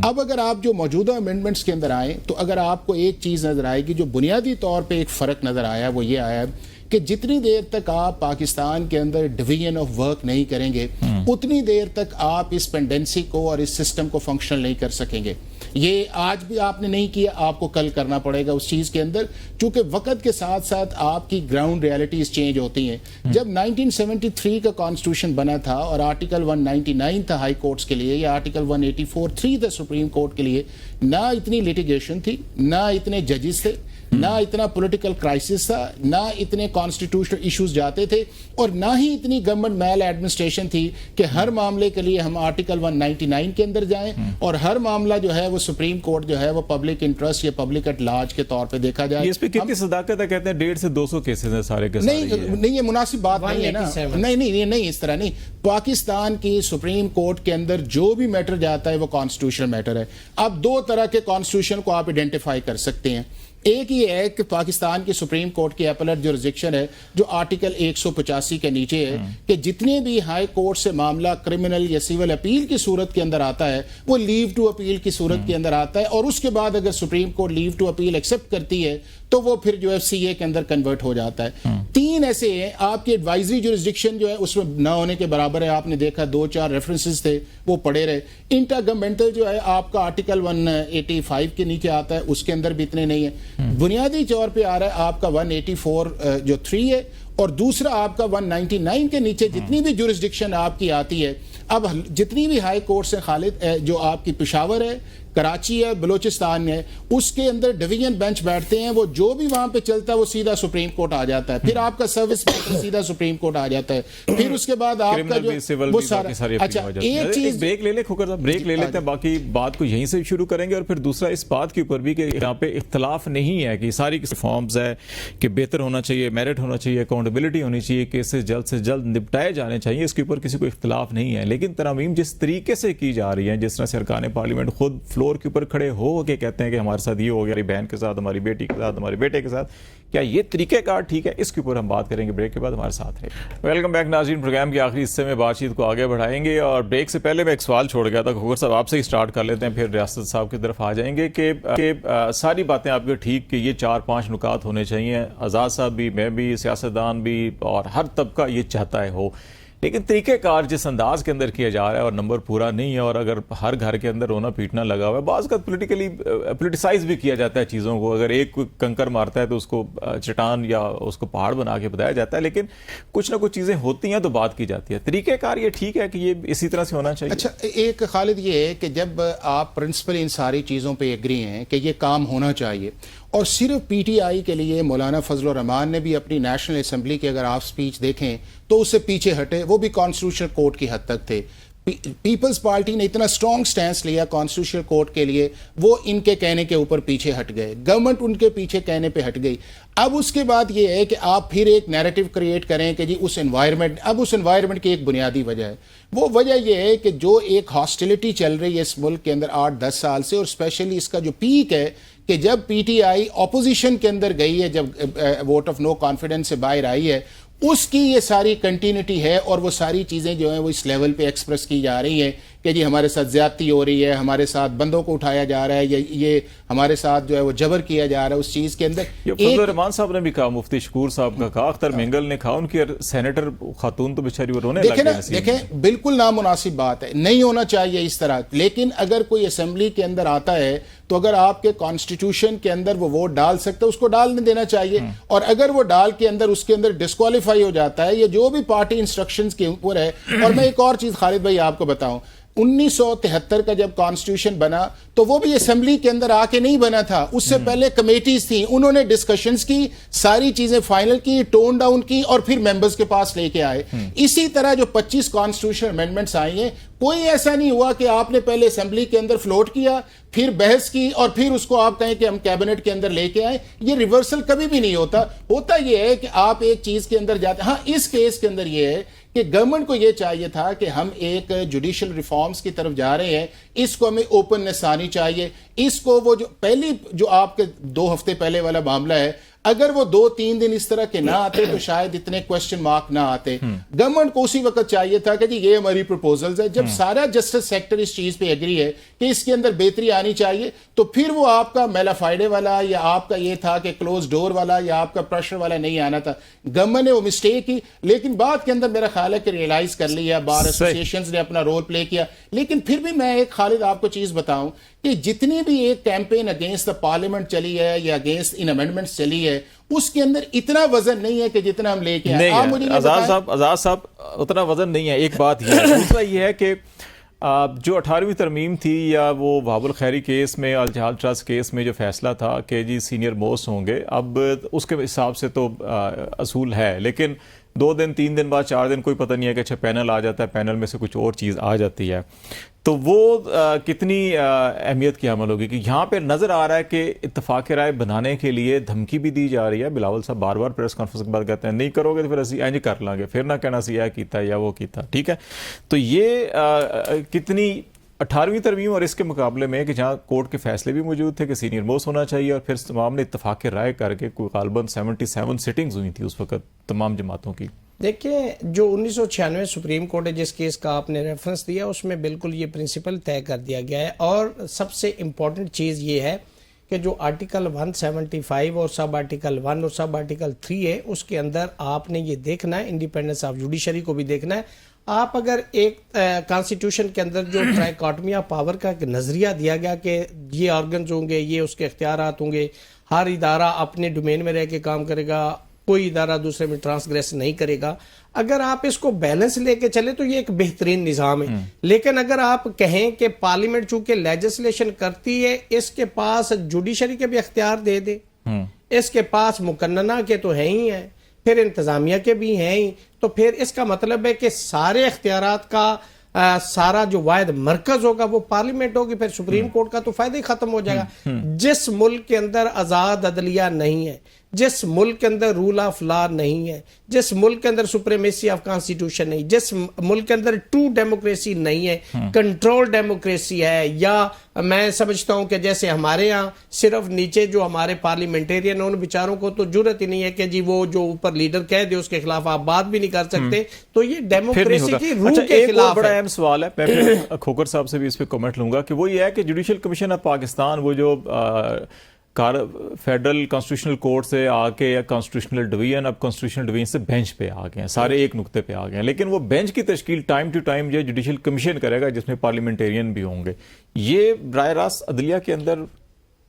اب اگر آپ جو موجودہ امینڈمنٹس کے اندر آئیں تو اگر آپ کو ایک چیز نظر آئے گی جو بنیادی طور پہ ایک فرق نظر آیا, وہ یہ آیا کہ جتنی دیر تک آپ پاکستان کے اندر ڈویژن آف ورک نہیں کریں گے اتنی دیر تک آپ اس پینڈنسی کو اور اس سسٹم کو فنکشنل نہیں کر سکیں گے. یہ آج بھی آپ نے نہیں کیا, آپ کو کل کرنا پڑے گا اس چیز کے اندر, چونکہ وقت کے ساتھ ساتھ آپ کی گراؤنڈ ریالٹیز چینج ہوتی ہیں. جب 1973 کا کانسٹیٹیوشن بنا تھا اور آرٹیکل 199 تھا ہائی کورٹس کے لیے, یا آرٹیکل 184(3) تھا سپریم کورٹ کے لیے, نہ اتنی لیٹیگیشن تھی, نہ اتنے ججز تھے, نہ اتنا پولیٹیکل کرائسس تھا، نہ اتنے کانسٹیٹیوشنل ایشوز جاتے تھے، اور نہ ہی اتنی گورنمنٹ میل ایڈمنسٹریشن تھی کہ ہر معاملے کے لیے ہم آرٹیکل 199 کے اندر جائیں اور ہر معاملہ جو ہے وہ سپریم کورٹ جو ہے وہ پبلک انٹرسٹ یا پبلک ایٹ لارج کے طور پہ دیکھا جائے. اس پہ کتنی صداقت ہے؟ کہتے ہیں 150 سے 200 کیسز ہیں سارے کے سارے. نہیں، یہ مناسب بات نہیں ہے نا. نہیں، اس طرح نہیں. پاکستان کی سپریم کورٹ کے اندر جو بھی میٹر جاتا ہے وہ کانسٹیٹیوشنل میٹر ہے. اب دو طرح کے کانسٹیٹیوشن کو آپ آئیڈینٹیفائی کر سکتے ہیں. ایک یہ ہے کہ پاکستان کی سپریم کورٹ کی اپیلیٹ جورسڈکشن ہے جو آرٹیکل 185 کے نیچے ہے کہ جتنے بھی ہائی کورٹ سے معاملہ کرمنل یا سیول اپیل کی صورت کے اندر آتا ہے وہ لیو ٹو اپیل کی صورت کے اندر آتا ہے، اور اس کے بعد اگر supreme court leave to appeal accept کرتی ہے تو وہ پھر جو ہے CA کے اندر کنورٹ ہو جاتا ہے. 3 ایسے ہیں. آپ کی ایڈوائزری جورسڈکشن جو ہے اس میں نہ ہونے کے برابر ہے. آپ نے دیکھا 2-4 ریفرنسز تھے وہ پڑے رہے. انٹر گورنمنٹل جو ہے آپ کا آرٹیکل 185 کے نیچے آتا ہے، اس کے اندر بھی اتنے نہیں ہیں. بنیادی طور پہ آ رہا ہے آپ کا 184 جو 3 ہے، اور دوسرا آپ کا 199 کے نیچے جتنی بھی جورسڈکشن آپ کی آتی ہے. اب جتنی بھی ہائی کورٹس ہیں خالد، جو آپ کی پشاور ہے، کراچی ہے، بلوچستان ہے، اس کے اندر ڈویژن بینچ بیٹھتے ہیں. وہ جو بھی وہاں پہ چلتا ہے وہ سیدھا سپریم کورٹ آ جاتا ہے. پھر آپ کا سروس میٹر سیدھا سپریم کورٹ آ جاتا ہے. پھر اس کے بعد آپ کا جو وہ سارا. اچھا، ایک چیز بریک لے لیں کھوکر صاحب، بریک لے لیتے ہیں، باقی بات کو یہیں سے شروع کریں گے. اور پھر دوسرا اس بات کے اوپر بھی کہ یہاں پہ اختلاف نہیں ہے کہ ساری فارمز ہے کہ بہتر ہونا چاہیے، میرٹ ہونا چاہیے، اکاؤنٹیبلٹی ہونی چاہیے، کیسز جلد سے جلد نپٹائے جانے چاہیے، اس کے اوپر کسی کو اختلاف نہیں ہے. لیکن ترامیم جس طریقے سے کی جا رہی ہیں، جس طرح سے ارکان پارلیمنٹ خود فلور کے اوپر کھڑے ہو کے کہتے ہیں کہ ہمارے ساتھ یہ ہو گیا، ہماری بہن کے ساتھ، ہماری بیٹی کے ساتھ، ہمارے بیٹے کے ساتھ، کیا یہ طریقہ کار ٹھیک ہے؟ اس کے اوپر ہم بات کریں گے بریک کے بعد. ہمارے ساتھ ہے. ویلکم بیک ناظرین، پروگرام کے آخری حصے میں بات چیت کو آگے بڑھائیں گے، اور بریک سے پہلے میں ایک سوال چھوڑ گیا تھا. کھوکر صاحب آپ سے ہی سٹارٹ کر لیتے ہیں، پھر ریاست صاحب کی طرف آ جائیں گے کہ ساری باتیں آپ کے ٹھیک کہ یہ 4-5 نکات ہونے چاہیے. آزاد صاحب بھی، میں بھی، سیاستدان بھی، اور ہر طبقہ یہ چاہتا ہے ہو، لیکن طریقہ کار جس انداز کے اندر کیا جا رہا ہے اور نمبر پورا نہیں ہے، اور اگر ہر گھر کے اندر رونا پیٹنا لگا ہوا ہے، بعض کا پولیٹیسائز بھی کیا جاتا ہے چیزوں کو. اگر ایک کنکر مارتا ہے تو اس کو چٹان یا اس کو پہاڑ بنا کے بتایا جاتا ہے، لیکن کچھ نہ کچھ چیزیں ہوتی ہیں تو بات کی جاتی ہے. طریقہ کار یہ ٹھیک ہے کہ یہ اسی طرح سے ہونا چاہیے؟ اچھا، ایک خالد یہ ہے کہ جب آپ پرنسپل ان ساری چیزوں پہ ایگری ہیں کہ یہ کام ہونا چاہیے، اور صرف PTI کے لیے مولانا فضل الرحمان نے بھی اپنی نیشنل اسمبلی کی اگر آپ سپیچ دیکھیں تو اس سے پیچھے ہٹے. وہ بھی کانسٹیٹیوشنل کورٹ کی حد تک تھے. پیپلز پارٹی نے اتنا سٹرونگ سٹینس لیا کانسٹیٹیوشنل کورٹ کے لیے، وہ ان کے کہنے کے اوپر پیچھے ہٹ گئے. گورنمنٹ ان کے پیچھے کہنے پہ ہٹ گئی. اب اس کے بعد یہ ہے کہ آپ پھر ایک نیریٹو کریٹ کریں کہ جی اس انوائرمنٹ، اب اس انوائرمنٹ کی ایک بنیادی وجہ ہے. وہ وجہ یہ ہے کہ جو ایک ہاسٹیلٹی چل رہی ہے اس ملک کے اندر 8-10 سال سے، اور اسپیشلی اس کا جو پیک ہے کہ جب PTI اپوزیشن کے اندر گئی ہے، جب ووٹ آف نو کانفیڈنس سے باہر آئی ہے، اس کی یہ ساری کنٹینیوٹی ہے. اور وہ ساری چیزیں جو ہیں وہ اس لیول پہ ایکسپریس کی جا رہی ہیں کہ جی ہمارے ساتھ زیادتی ہو رہی ہے، ہمارے ساتھ بندوں کو اٹھایا جا رہا ہے، یہ ہمارے ساتھ جو ہے وہ جبر کیا جا رہا ہے. اس چیز کے اندر فضل الرحمان صاحب نے بھی کہا، مفتی شکور صاحب کا کہا، اختر مینگل نے کہا، ان کی سینیٹر خاتون تو بیچاری وہ رونے لگ گئی. دیکھیں بالکل نامناسب بات ہے، نہیں ہونا چاہیے اس طرح. لیکن اگر کوئی اسمبلی کے اندر آتا ہے تو اگر آپ کے کانسٹیٹیوشن کے اندر وہ ووٹ ڈال سکتا ہے، اس کو ڈالنے دینا چاہیے. اور اگر وہ ڈال کے اندر اس کے اندر ڈسکوالیفائی ہو جاتا ہے، یہ جو بھی پارٹی انسٹرکشنز کے اوپر ہے. اور میں ایک اور چیز خالد بھائی آپ کو بتاؤں، 1973 کا جب کانسٹیٹیوشن بنا تو وہ بھی اسمبلی کے اندر آ کے نہیں بنا تھا. اس سے پہلے کمیٹیز تھیں، انہوں نے ڈسکشنز کی، ساری چیزیں فائنل کی، ٹون ڈاؤن کی، اور پھر ممبرز کے پاس لے کے آئے. اسی طرح جو 25 کانسٹیٹیوشن امینڈمنٹس آئی ہیں، کوئی ایسا نہیں ہوا کہ آپ نے پہلے اسمبلی کے اندر فلوٹ کیا، پھر بحث کی، اور پھر اس کو آپ کہیں کہ ہم کیبنٹ کے اندر لے کے آئے. یہ ریورسل کبھی بھی نہیں ہوتا. ہوتا یہ ہے کہ آپ ایک چیز کے اندر جاتے. ہاں، اس کیس کے اندر یہ ہے کہ گورنمنٹ کو یہ چاہیے تھا کہ ہم ایک جوڈیشل ریفارمز کی طرف جا رہے ہیں، اس کو ہمیں اوپننس آنی چاہیے. اس کو وہ جو پہلی جو آپ کے 2 ہفتے پہلے والا معاملہ ہے، اگر وہ 2-3 دن اس طرح کے نہ آتے تو شاید اتنے کوشچن مارک نہ آتے. گورنمنٹ کو اسی وقت چاہیے تھا کہ جی یہ ہماری پروپوزلز ہے. جب سارا جسٹس سیکٹر اس چیز پہ ایگری ہے کہ اس کے اندر بہتری آنی چاہیے، تو پھر وہ آپ کا میلا فائڈے والا یا آپ کا یہ تھا کہ کلوز ڈور والا یا آپ کا پریشر والا نہیں آنا تھا. گورنمنٹ نے وہ مسٹیک کی، لیکن بعد کے اندر میرا خیال ہے کہ ریئلائز کر لیا، بار ایسوسیشنز نے اپنا رول پلے کیا. لیکن پھر بھی میں ایک خالد آپ کو چیز بتاؤں کہ جتنی بھی ایک کیمپین اگینسٹ دا پارلیمنٹ چلی ہے یا اگینسٹ ان امینڈمنٹس چلی ہے، اس کے اندر اتنا وزن نہیں ہے کہ جتنا ہم لے کے آئے. آزاد صاحب اتنا وزن نہیں ہے. ایک بات یہ ہے. دوسرا یہ ہے کہ جو 18ویں ترمیم تھی یا وہ وہاب الخیری کیس میں الجہاد ٹرسٹ کیس میں جو فیصلہ تھا کہ جی سینئر موسٹ ہوں گے، اب اس کے حساب سے تو اصول ہے، لیکن 2 دن 3 دن بعد 4 دن کوئی پتہ نہیں ہے کہ اچھا پینل آ جاتا ہے، پینل میں سے کچھ اور چیز آ جاتی ہے، تو وہ کتنی اہمیت کی عمل ہوگی کہ یہاں پہ نظر آ رہا ہے کہ اتفاق رائے بنانے کے لیے دھمکی بھی دی جا رہی ہے. بلاول صاحب بار بار پریس کانفرنس کے بعد کہتے ہیں نہیں کرو گے تو پھر اسی اینج کر لیں گے، پھر نہ کہنا سی یہ کیتا یا وہ کیتا. ٹھیک ہے، تو یہ کتنی 18ویں ترمیم اور اس کے مقابلے میں کہ جہاں کورٹ کے فیصلے بھی موجود تھے کہ سینئر موسٹ ہونا چاہیے، اور پھر تمام نے اتفاق رائے کر کے کوئی غالباً 77 سٹنگز ہوئی تھی اس وقت تمام جماعتوں کی. دیکھیں جو 1996 سپریم کورٹ ہے جس کیس کا آپ نے ریفرنس دیا اس میں بالکل یہ پرنسپل طے کر دیا گیا ہے، اور سب سے امپورٹنٹ چیز یہ ہے کہ جو آرٹیکل 175 اور سب آرٹیکل 1 اور سب آرٹیکل 3 ہے اس کے اندر آپ نے یہ دیکھنا ہے، انڈیپینڈنس آف جوڈیشری کو بھی دیکھنا ہے. آپ اگر ایک کانسٹیٹیوشن کے اندر جو ٹرائیکاٹمی آف پاور کا ایک نظریہ دیا گیا کہ یہ آرگنز ہوں گے، یہ اس کے اختیارات ہوں گے، ہر ادارہ اپنے ڈومین میں رہ کے کام کرے گا، کوئی ادارہ دوسرے میں ٹرانسگریس نہیں کرے گا، اگر آپ اس کو بیلنس لے کے چلے تو یہ ایک بہترین نظام ہے. لیکن اگر آپ کہیں کہ پارلیمنٹ چونکہ لیجسلیشن کرتی ہے اس کے پاس جوڈیشری کے بھی اختیار دے دے، اس کے پاس مقننہ کے تو ہیں ہی ہیں، پھر انتظامیہ کے بھی ہیں ہی، تو پھر اس کا مطلب ہے کہ سارے اختیارات کا سارا جو واحد مرکز ہوگا وہ پارلیمنٹ ہوگی، پھر سپریم کورٹ کا تو فائدہ ہی ختم ہو جائے گا. جس ملک کے اندر آزاد عدلیہ نہیں ہے، جس ملک کے اندر رول آف لا نہیں ہے، جس ملک کے اندر سپریمیسی آف کانسٹیٹیوشن نہیں، جس ملک کے اندر ٹرو ڈیموکریسی نہیں ہے، کنٹرول ڈیموکریسی ہے، یا میں سمجھتا ہوں کہ جیسے ہمارے ہاں صرف نیچے جو ہمارے پارلیمنٹیرین ہیں ان بیچاروں کو تو جرت ہی نہیں ہے کہ جی وہ جو اوپر لیڈر کہہ دے اس کے خلاف آپ بات بھی نہیں کر سکتے، تو یہ ڈیموکریسی کی روح کے خلاف بڑا اہم سوال ہے، میں پھر کھوکر صاحب سے بھی اس پہ کمنٹ لوں گا کہ وہ یہ ہے کہ جوڈیشل کمیشن آف پاکستان وہ جو فیڈرل کانسٹیٹیوشنل کورٹ سے آ کے یا کانسٹیٹیوشنل ڈویژن، اب کانسٹیٹیوشنل ڈویژن سے بینچ پہ آ گئے ہیں، سارے ایک نقطے پہ آ گئے ہیں، لیکن وہ بینچ کی تشکیل ٹائم ٹو ٹائم جو جوڈیشل کمیشن کرے گا جس میں پارلیمنٹیرین بھی ہوں گے. یہ براہ راست عدلیہ کے اندر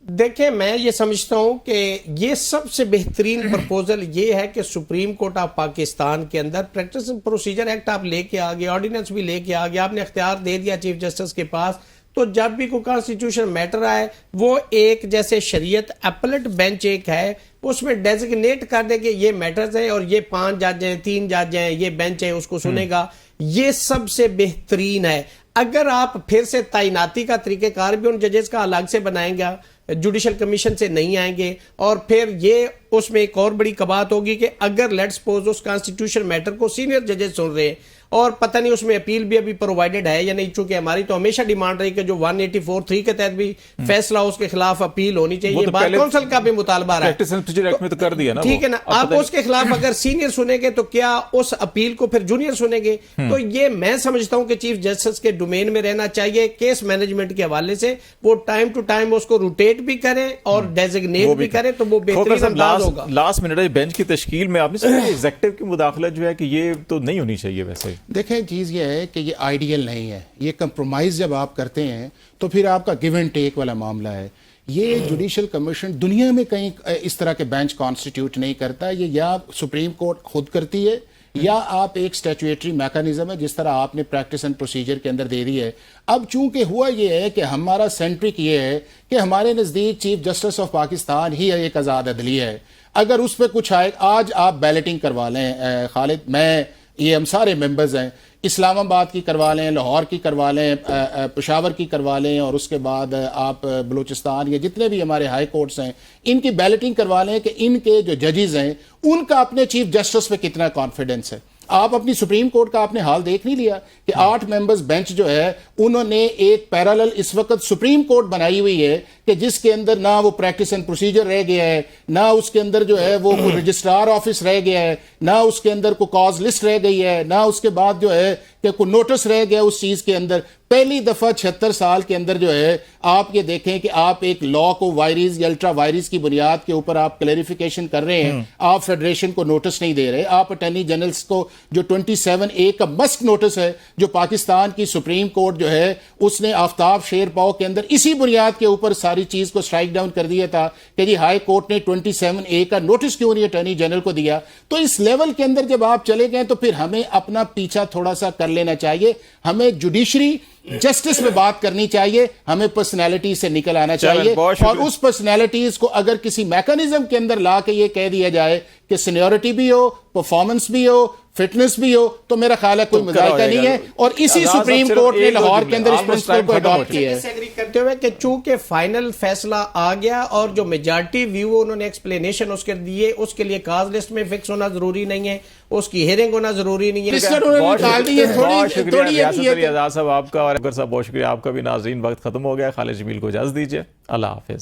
دیکھیں میں یہ سمجھتا ہوں کہ یہ سب سے بہترین پرپوزل یہ ہے کہ سپریم کورٹ آف پاکستان کے اندر پریکٹس اینڈ پروسیجر ایکٹ آپ لے کے آگے، آرڈیننس بھی لے کے آگے، آپ نے اختیار دے دیا چیف جسٹس کے پاس، تو جب بھی کوئی کانسٹیٹیوشن میٹر آئے وہ ایک جیسے شریعت اپلٹ بینچ ایک ہے اس میں ڈیزگنیٹ کر دے کہ یہ میٹرز ہیں اور یہ 5 جج ہیں، 3 جج ہیں، یہ بینچ ہے اس کو سنے گا. یہ سب سے بہترین ہے. اگر آپ پھر سے تعیناتی کا طریقہ کار بھی ان ججز کا الگ سے بنائیں گے، جوڈیشل کمیشن سے نہیں آئیں گے، اور پھر یہ اس میں ایک اور بڑی کبات ہوگی کہ اگر لیٹ سپوز اس کانسٹیٹیوشن میٹر کو سینئر ججز سن رہے ہیں اور پتہ نہیں اس میں اپیل بھی ابھی پرووائڈڈ ہے یا نہیں، چونکہ ہماری تو ہمیشہ ڈیمانڈ رہی کہ جو 184(3) کے تحت بھی فیصلہ اس کے خلاف اپیل ہونی چاہیے، یہ بار کونسل کا بھی مطالبہ رہا ہے. ٹھیک ہے نا، آپ اس کے خلاف اگر سینئر سنیں گے تو کیا اس اپیل کو پھر جونیئر سنیں گے؟ تو یہ میں سمجھتا ہوں کہ چیف جسٹس کے ڈومین میں رہنا چاہیے. کیس مینجمنٹ کے حوالے سے وہ ٹائم ٹو ٹائم اس کو روٹیٹ بھی کریں اور ڈیزگنیٹ بھی کریں تو وہ بہترین انداز ہوگا. لاسٹ منٹ بینچ کی تشکیل میں آپ نے سنا ایگزیکٹو کی مداخلت جو ہے کہ یہ تو نہیں ہونی چاہیے. ویسے دیکھیں چیز یہ ہے کہ یہ آئیڈیل نہیں ہے، یہ کمپرومائز جب آپ کرتے ہیں تو پھر آپ کا گیو اینڈ ٹیک والا معاملہ ہے. یہ جوڈیشل کمیشن دنیا میں کہیں اس طرح کے بینچ کانسٹیٹیوٹ نہیں کرتا، یہ یا سپریم کورٹ خود کرتی ہے یا آپ ایک اسٹیچویٹری میکانزم ہے جس طرح آپ نے پریکٹس اینڈ پروسیجر کے اندر دے دی ہے. اب چونکہ ہوا یہ ہے کہ ہمارا سینٹرک یہ ہے کہ ہمارے نزدیک چیف جسٹس آف پاکستان ہی ایک آزاد عدلیہ ہے. اگر اس پہ کچھ آئے، آج آپ بیلٹنگ کروا لیں خالد، میں یہ ہم سارے ممبرز ہیں، اسلام آباد کی کروا لیں، لاہور کی کروا لیں، پشاور کی کروا لیں، اور اس کے بعد آپ بلوچستان یا جتنے بھی ہمارے ہائی کورٹس ہیں ان کی بیلٹنگ کروا لیں کہ ان کے جو ججز ہیں ان کا اپنے چیف جسٹس پہ کتنا کانفیڈنس ہے. آپ اپنی سپریم کورٹ کا آپ نے حال دیکھ نہیں لیا کہ 8 ممبرز بینچ جو ہے انہوں نے ایک پیرالل اس وقت سپریم کورٹ بنائی ہوئی ہے کہ جس کے اندر نہ وہ پریکٹس اینڈ پروسیجر رہ گیا ہے، نہ اس کے اندر جو ہے وہ رجسٹرار آفس رہ گیا ہے، نہ اس کے اندر کوئی کاز لسٹ رہ گئی ہے، نہ اس کے بعد جو ہے کہ کوئی نوٹس رہ گیا اس چیز کے اندر. پہلی دفعہ 76 سال کے اندر جو ہے آپ یہ دیکھیں کہ آپ ایک لا کو وائریز یا الٹرا وائریز کی بنیاد کے اوپر آپ کلیریفیکیشن کر رہے ہیں. آپ فیڈریشن کو نوٹس نہیں دے رہے، آپ اٹارنی جنرلز کو جو 27A کا مسک نوٹس ہے جو پاکستان کی سپریم کورٹ جو ہے اس نے آفتاب شیر پاؤ کے اندر اسی بنیاد کے اوپر ساری چیز کو سٹرائک ڈاؤن کر دیا تھا کہ جی ہائی کورٹ نے 27A کا نوٹس کیوں نہیں اٹارنی جنرل کو دیا. تو اس لیول کے اندر جب آپ چلے گئے تو پھر ہمیں اپنا پیچھا تھوڑا سا کر لینا چاہیے. ہمیں جوڈیشری جسٹس میں بات کرنی چاہیے, ہمیں پرسنالٹی سے نکل آنا چاہیے, اور اس پرسنالٹیز کو اگر کسی میکانزم کے اندر لا کے یہ کہہ دیا جائے کہ سینیورٹی بھی ہو, پرفارمنس بھی ہو, فٹنس بھی ہو, تو میرا خیال ہے کوئی مذائقہ نہیں ہے. اور اسی سپریم کورٹ نے لاہور کے اندر اس پرنسپل کو اڈاپٹ کیا ہے. ایگری کرتے ہوئے کہ چونکہ فائنل فیصلہ آ گیا اور جو میجارٹی ویو انہوں نے ایکسپلینیشن اس کے دیے, اس کے لیے کاز لسٹ میں فکس ہونا ضروری نہیں ہے, اس کی ہیئرنگ ہونا ضروری نہیں ہے. بہت شکریہ ریاست علی اعزاز صاحب آپ کا, اور اکبر صاحب بہت شکریہ آپ کا بھی. ناظرین وقت ختم ہو گیا, خالد جمیل کو اجازت دیجیے, اللہ حافظ.